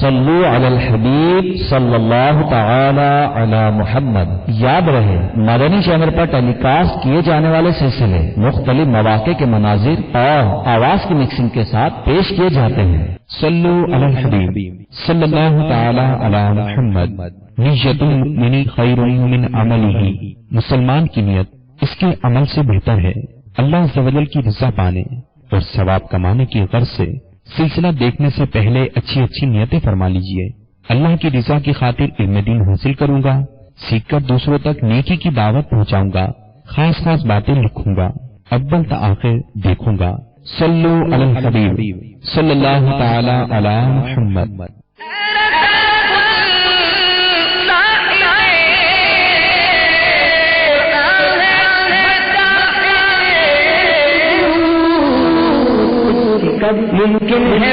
صلو علی الحبیب صلی اللہ تعالی علی محمد۔ یاد رہے مدنی چینل پر ٹیلی کاسٹ کیے جانے والے سلسلے مختلف مواقع کے مناظر اور آواز کی مکسنگ کے ساتھ پیش کیے جاتے ہیں۔ صلو علی الحبیب صلی اللہ تعالی علی محمد۔ نیت المؤمن خیر من عملہ، مسلمان کی نیت اس کے عمل سے بہتر ہے۔ اللہ عز و جل کی رضا پانے اور ثواب کمانے کی غرض سے سلسلہ دیکھنے سے پہلے اچھی اچھی نیتیں فرما لیجئے۔ اللہ کی رضا کی خاطر علم دین حاصل کروں گا، سیکھ کر دوسروں تک نیکی کی دعوت پہنچاؤں گا، خاص خاص باتیں لکھوں گا، اول تا آخر دیکھوں گا۔ صلو علی الحبیب صلی اللہ تعالی علی محمد۔ ممکن ہے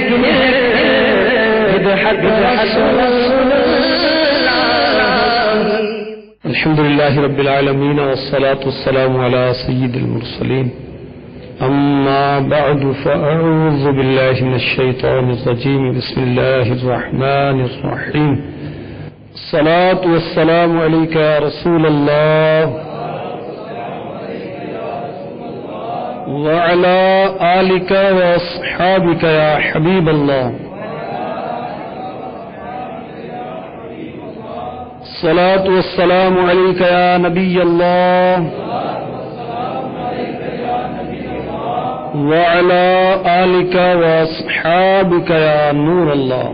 الحمد للہ رب العالمین والصلاة والسلام علی سید المرسلین، اما بعد فاعوذ باللہ من الشیطان الرجیم، بسم اللہ الرحمن الرحیم، الصلاة والسلام علیک یا رسول اللہ وعلى آلك وأصحابك يا حبيب الله، الصلاة والسلام عليك يا نبي الله وعلى آلك وأصحابك يا نور الله۔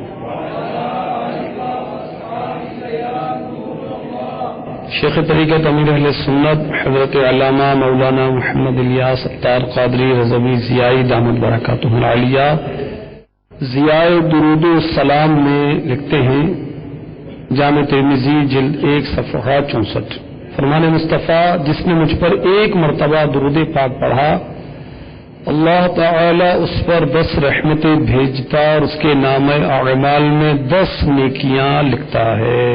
شیخ طریقت امیر اہل سنت حضرت علامہ مولانا محمد الیاس اتار قادری رضوی ضیائی دامت برکاتہ العالیہ ضیاء درود و سلام میں لکھتے ہیں، جامع ترمذی جلد 1 صفحہ 64، فرمان مصطفیٰ جس نے مجھ پر ایک مرتبہ درود پاک پڑھا اللہ تعالی اس پر 10 رحمتیں بھیجتا اور اس کے نامہ اعمال میں 10 نیکیاں لکھتا ہے۔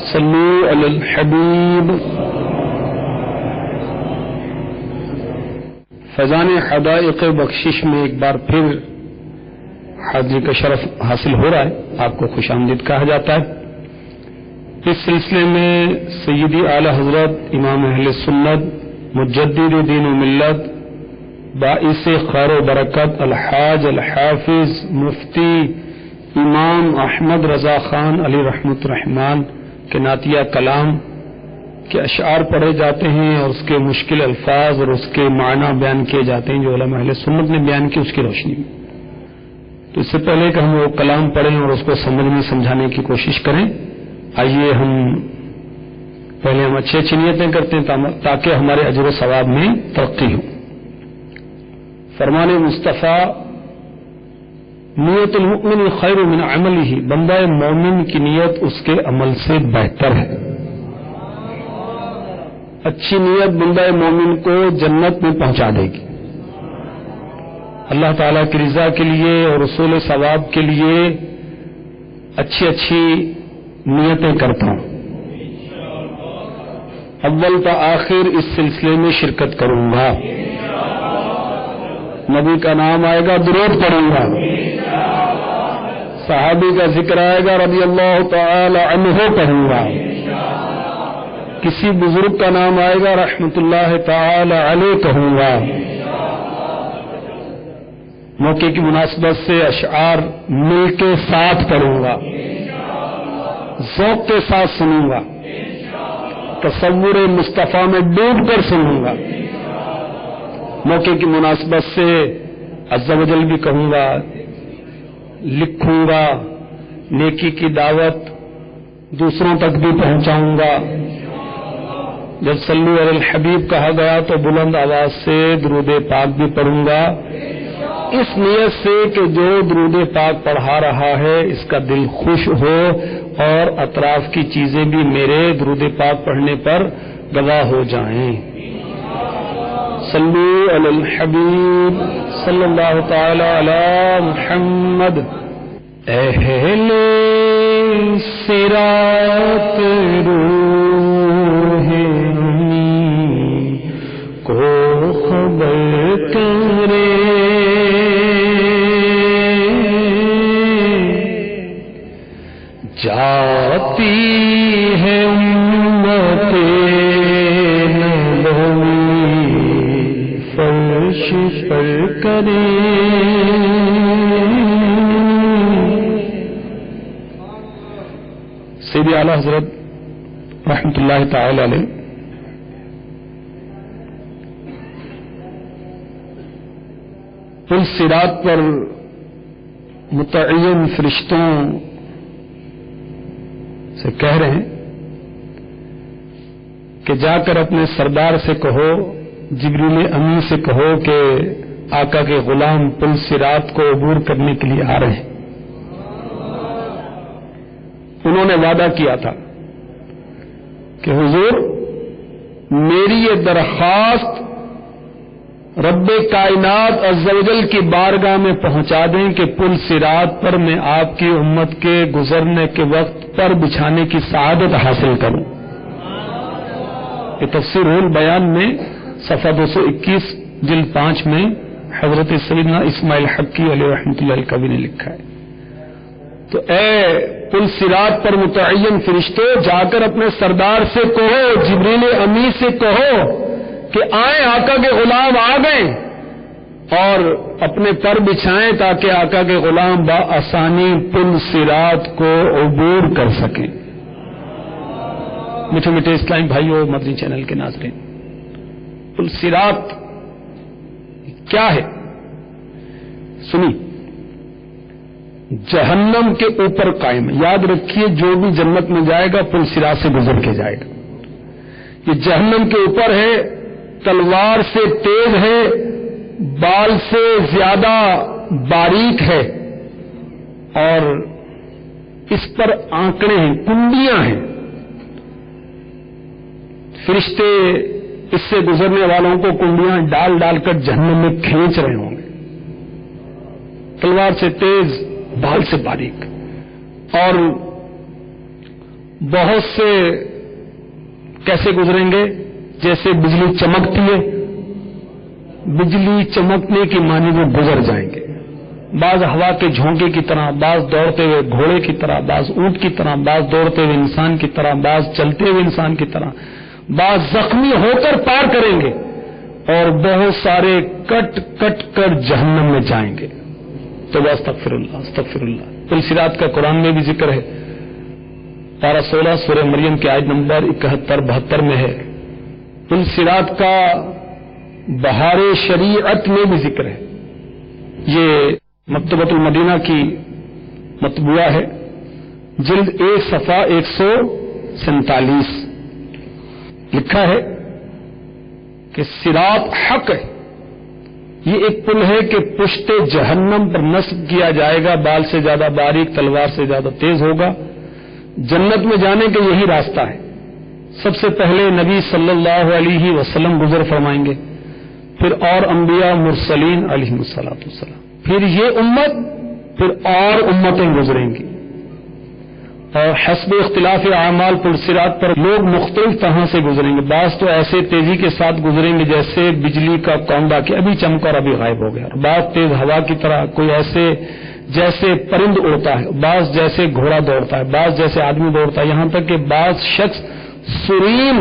صلو علی الحبیب۔ فیضان حدائق بخشش میں ایک بار پھر حاضری کا شرف حاصل ہو رہا ہے، آپ کو خوش آمدید کہا جاتا ہے۔ اس سلسلے میں سیدی اعلی حضرت امام اہل سنت مجدد دین و ملت باعث خیر و برکت الحاج الحافظ مفتی امام احمد رضا خان علی رحمۃ الرحمان کہ نعتیہ کلام کے اشعار پڑھے جاتے ہیں اور اس کے مشکل الفاظ اور اس کے معنی بیان کیے جاتے ہیں جو علماء اہل سنت نے بیان کی، اس کی روشنی میں۔ تو اس سے پہلے کہ ہم وہ کلام پڑھیں اور اس کو سمجھنے سمجھانے کی کوشش کریں، آئیے ہم اچھی نیتیں کرتے ہیں تاکہ ہمارے اجر و ثواب میں ترقی ہو۔ فرمان مصطفیٰ نیت المؤمن خیر من عملہ، بندہ مومن کی نیت اس کے عمل سے بہتر ہے۔ اچھی نیت بندہ مومن کو جنت میں پہنچا دے گی۔ اللہ تعالیٰ کی رضا کے لیے اور رسول ثواب کے لیے اچھی نیتیں کرتا ہوں، اول تا آخر اس سلسلے میں شرکت کروں گا، نبی کا نام آئے گا درود پڑھوں گا، صحابی کا ذکر آئے گا رضی اللہ تعالی عنہ پڑھوں گا، کسی بزرگ کا نام آئے گا رحمت اللہ تعالی علیہ کہوں گا، موقع کی مناسبت سے اشعار مل کے ساتھ پڑھوں گا، ذوق کے ساتھ سنوں گا، تصور مصطفیٰ میں ڈوب کر سنوں گا، موقع کی مناسبت سے عز و جل بھی کہوں گا، لکھوں گا، نیکی کی دعوت دوسروں تک بھی پہنچاؤں گا۔ جب صلو علی الحبیب کہا گیا تو بلند آواز سے درود پاک بھی پڑھوں گا، اس نیت سے کہ جو درود پاک پڑھا رہا ہے اس کا دل خوش ہو اور اطراف کی چیزیں بھی میرے درود پاک پڑھنے پر گواہ ہو جائیں۔ صلو علی الحبیب صلی اللہ تعالی علی محمد۔ اہل صراط روح کو خبر کرے جاتی ہے امت نبوی فرش پر کرے سیدی اعلی حضرت رحمۃ اللہ تعالی علیہ پل صراط پر متعین فرشتوں سے کہہ رہے ہیں کہ جا کر اپنے سردار سے کہو، جبریل امی سے کہو کہ آقا کے غلام پل صراط کو عبور کرنے کے لیے آ رہے ہیں۔ انہوں نے وعدہ کیا تھا کہ حضور میری یہ درخواست رب کائنات عز و جل کی بارگاہ میں پہنچا دیں کہ پل صراط پر میں آپ کی امت کے گزرنے کے وقت پر بچھانے کی سعادت حاصل کروں۔ یہ تفسیر البیان میں صفحہ 221 جلد 5 میں حضرت سیدنا اسماعیل حقی علیہ رحمۃ اللہ الکوی نے لکھا ہے۔ تو اے پل صراط پر متعین فرشتوں، جا کر اپنے سردار سے کہو، جبریل امی سے کہو کہ آئیں، آقا کے غلام آ گئے، اور اپنے پر بچھائیں تاکہ آقا کے غلام بآسانی پل صراط کو عبور کر سکیں۔ میٹھے میٹھے اسلامی بھائیوں، مدنی چینل کے ناظرین، پل صراط کیا ہے؟ سنی، جہنم کے اوپر قائم ہے۔ یاد رکھیے، جو بھی جنت میں جائے گا پل صراط سے گزر کے جائے گا۔ یہ جہنم کے اوپر ہے، تلوار سے تیز ہے، بال سے زیادہ باریک ہے، اور اس پر آنکڑے ہیں، کنڈیاں ہیں۔ فرشتے اس سے گزرنے والوں کو کنڈیاں ڈال ڈال کر جہنم میں کھینچ رہے ہوں گے، تلوار سے تیز، بال سے باریک، اور بہت سے کیسے گزریں گے؟ جیسے بجلی چمکتی ہے، بجلی چمکنے کی معنی وہ گزر جائیں گے۔ بعض ہوا کے جھونکے کی طرح، بعض دوڑتے ہوئے گھوڑے کی طرح، بعض اونٹ کی طرح، بعض دوڑتے ہوئے انسان کی طرح، بعض چلتے ہوئے انسان کی طرح، بعض زخمی ہو کر پار کریں گے، اور بہت سارے کٹ کٹ کر جہنم میں جائیں گے۔ تو استغفر اللہ، استغفر اللہ۔ پل صراط کا قرآن میں بھی ذکر ہے، پارہ 16 سورہ مریم کی آیت نمبر 71-72 میں ہے۔ پل صراط کا بہار شریعت میں بھی ذکر ہے۔ یہ مکتبۃ المدینہ کی مطبوعہ ہے، جلد 1 صفحہ 147، لکھا ہے کہ صراط حق ہے، یہ ایک پل ہے کہ پشت جہنم پر نصب کیا جائے گا، بال سے زیادہ باریک، تلوار سے زیادہ تیز ہوگا۔ جنت میں جانے کا یہی راستہ ہے۔ سب سے پہلے نبی صلی اللہ علیہ وسلم گزر فرمائیں گے، پھر اور انبیاء مرسلین علیہم الصلوۃ والسلام، پھر یہ امت، پھر اور امتیں گزریں گی، اور حسب اختلاف اعمال پل صراط پر لوگ مختلف طرح سے گزریں گے۔ بعض تو ایسے تیزی کے ساتھ گزریں گے جیسے بجلی کا کونڈا کہ ابھی چمکا اور ابھی غائب ہو گیا، بعض تیز ہوا کی طرح، کوئی ایسے جیسے پرند اڑتا ہے، بعض جیسے گھوڑا دوڑتا ہے، بعض جیسے آدمی دوڑتا ہے، یہاں تک کہ بعض شخص سرین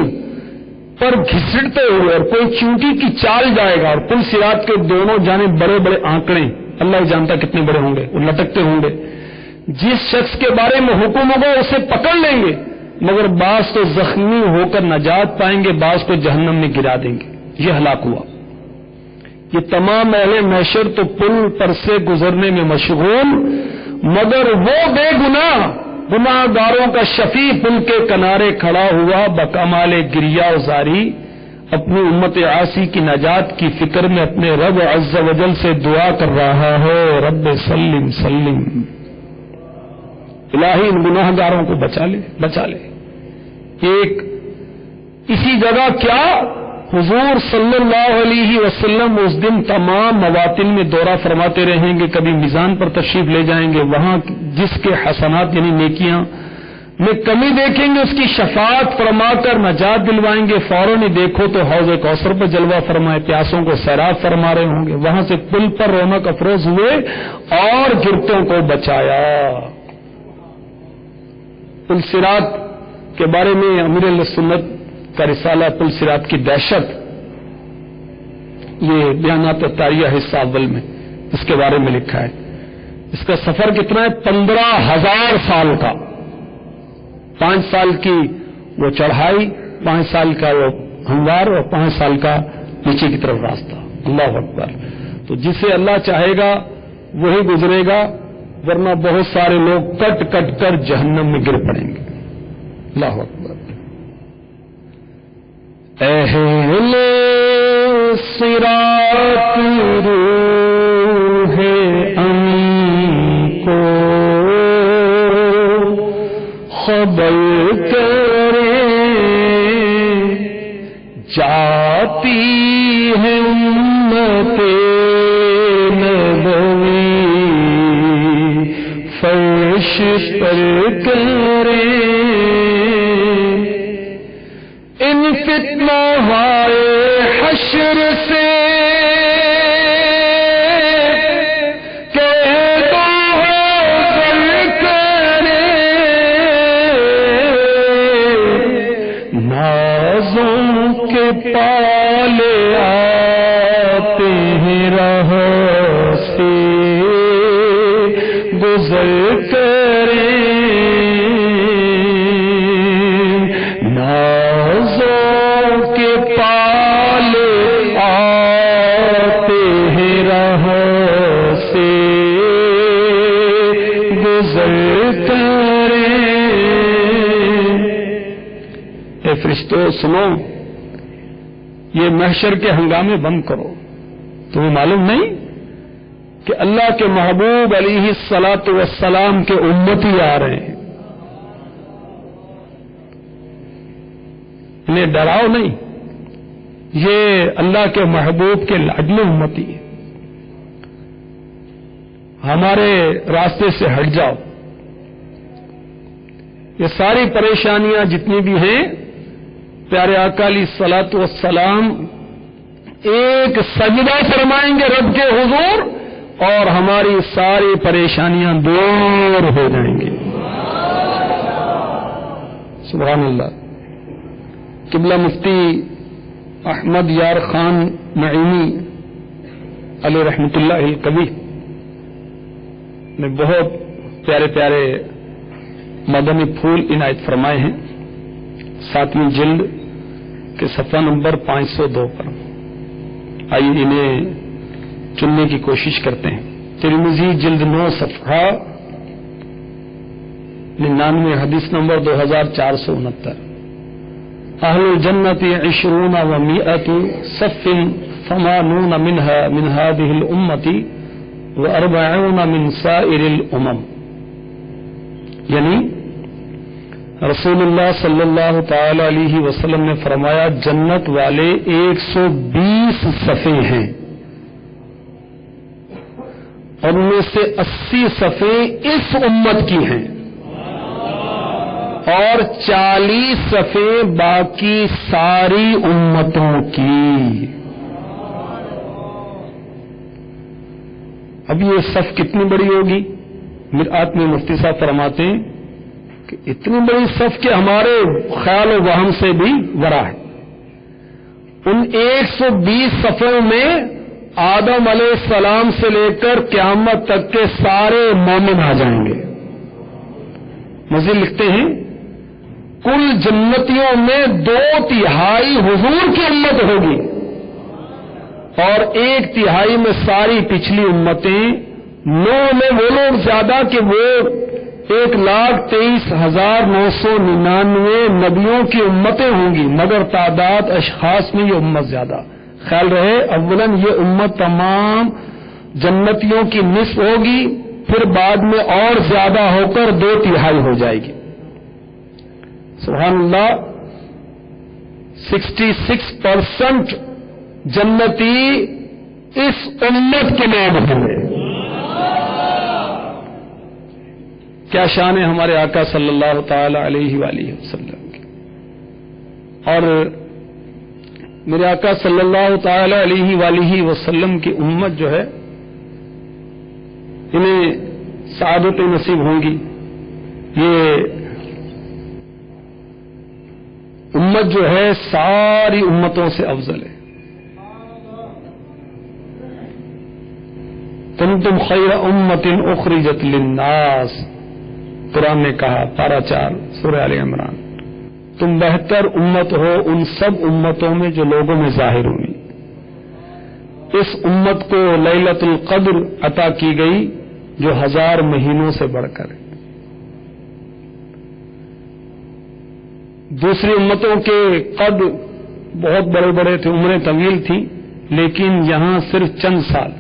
پر گھسٹتے ہوئے، اور کوئی چونٹی کی چال جائے گا، اور پل صراط کے دونوں جانب بڑے بڑے آنکڑے، اللہ ہی جانتا کتنے بڑے ہوں گے، وہ لٹکتے ہوں گے۔ جس شخص کے بارے میں حکم ہوگا اسے پکڑ لیں گے، مگر بعض تو زخمی ہو کر نجات پائیں گے، بعض کو جہنم میں گرا دیں گے۔ یہ ہلاک ہوا۔ یہ تمام اہل محشر تو پل پر سے گزرنے میں مشغول، مگر وہ بے گناہ گناہ گاروں کا شفیع پل کے کنارے کھڑا ہوا بکمال گریہ و زاری، اپنی امت عاصی کی نجات کی فکر میں اپنے رب عز و جل سے دعا کر رہا ہے، رب سلم سلم، الہی ان گناہ گاروں کو بچا لے، بچا لے۔ ایک اسی جگہ کیا حضور صلی اللہ علیہ وسلم اس دن تمام مواطن میں دورہ فرماتے رہیں گے، کبھی میزان پر تشریف لے جائیں گے، وہاں جس کے حسنات یعنی نیکیاں میں کمی دیکھیں گے اس کی شفاعت فرما کر نجات دلوائیں گے، فوراً ہی دیکھو تو حوض کوثر پر جلوہ فرمائے، پیاسوں کو سیراب فرما رہے ہوں گے، وہاں سے پل پر رونق افروز ہوئے اور گرتوں کو بچایا۔ پل صراط کے بارے میں امیر اہل سنت کا رسالہ پل صراط کی دہشت، یہ بیانات طاریہ حصہ اول میں اس کے بارے میں لکھا ہے. اس کا سفر کتنا ہے؟ 15,000 سال کا. 5 سال کی وہ چڑھائی، 5 سال کا وہ ہموار، اور 5 سال کا نیچے کی طرف راستہ. اللہ اکبر. تو جسے اللہ چاہے گا وہی گزرے گا، ورنہ بہت سارے لوگ کٹ کٹ کر جہنم میں گر پڑیں گے. اللہ اکبر. اہل صراط روح امین کو خبر کرے، جاتی ہے امت نبوی فرش پر کرے، ان فتنوں ہائے حشر سے پالے آتے ہیں راہ سے گزر کریں، نازوں کے پالے آتے ہیں راہ سے گزر کریں. اے فرشتوں سنو، یہ محشر کے ہنگامے بند کرو. تمہیں معلوم نہیں کہ اللہ کے محبوب علیہ الصلاۃ والسلام کے امتی آ رہے ہیں؟ انہیں ڈراؤ نہیں، یہ اللہ کے محبوب کے لاڈلے امتی ہیں. ہمارے راستے سے ہٹ جاؤ. یہ ساری پریشانیاں جتنی بھی ہیں، پیارے آقا علیہ الصلوۃ والسلام ایک سجدہ فرمائیں گے رب کے حضور اور ہماری ساری پریشانیاں دور ہو جائیں گی. سبحان اللہ. قبلہ مفتی احمد یار خان نعیمی علیہ رحمۃ اللہ القوی نے بہت پیارے پیارے مدنی پھول عنایت فرمائے ہیں 7ویں جلد کے صفحہ نمبر 502 پر. آئیے انہیں چننے کی کوشش کرتے ہیں. ترمذی جلد 9 صفحہ 99 حدیث نمبر 2469. اہل الجنت 20 و100 صف 80 منها من هذه الامه و40 من سائر الامم. یعنی رسول اللہ صلی اللہ تعالی علیہ وسلم نے فرمایا جنت والے 120 صفیں ہیں، اور ان میں سے 80 صفیں اس امت کی ہیں اور 40 صفیں باقی ساری امتوں کی. اب یہ صف کتنی بڑی ہوگی؟ مرآت میں مفتی صاحب فرماتے ہیں کہ اتنی بڑی صف کے ہمارے خیال و وہم سے بھی ورا ہے. ان 120 صفوں میں آدم علیہ السلام سے لے کر قیامت تک کے سارے مومن آ جائیں گے. مزید لکھتے ہیں کل جنتیوں میں 2/3 حضور کی امت ہوگی اور 1/3 میں ساری پچھلی امتیں. 9 میں وہ لوگ زیادہ کہ وہ 1,23,999 نبیوں کی امتیں ہوں گی، مگر تعداد اشخاص میں یہ امت زیادہ. خیال رہے اولاً یہ امت تمام جنتیوں کی نصف ہوگی، پھر بعد میں اور زیادہ ہو کر 2/3 ہو جائے گی. سبحان اللہ. 66% جنتی اس امت کے نام ہوں گے. کیا شان ہے ہمارے آقا صلی اللہ تعالی علیہ وآلہ وسلم کی. اور میرے آقا صلی اللہ تعالی علیہ وآلہ وسلم کی امت جو ہے انہیں سعادت نصیب ہوں گی. یہ امت جو ہے ساری امتوں سے افضل ہے. کنتم خیر امت اخرجت للناس، قرآن نے کہا پارہ 4 سورہ آل عمران، تم بہتر امت ہو ان سب امتوں میں جو لوگوں میں ظاہر ہوئی. اس امت کو لیلۃ القدر عطا کی گئی جو 1000 مہینوں سے بڑھ کر ہے. دوسری امتوں کے قد بہت بڑے بڑے تھے، عمریں طویل تھی، لیکن یہاں صرف چند سال.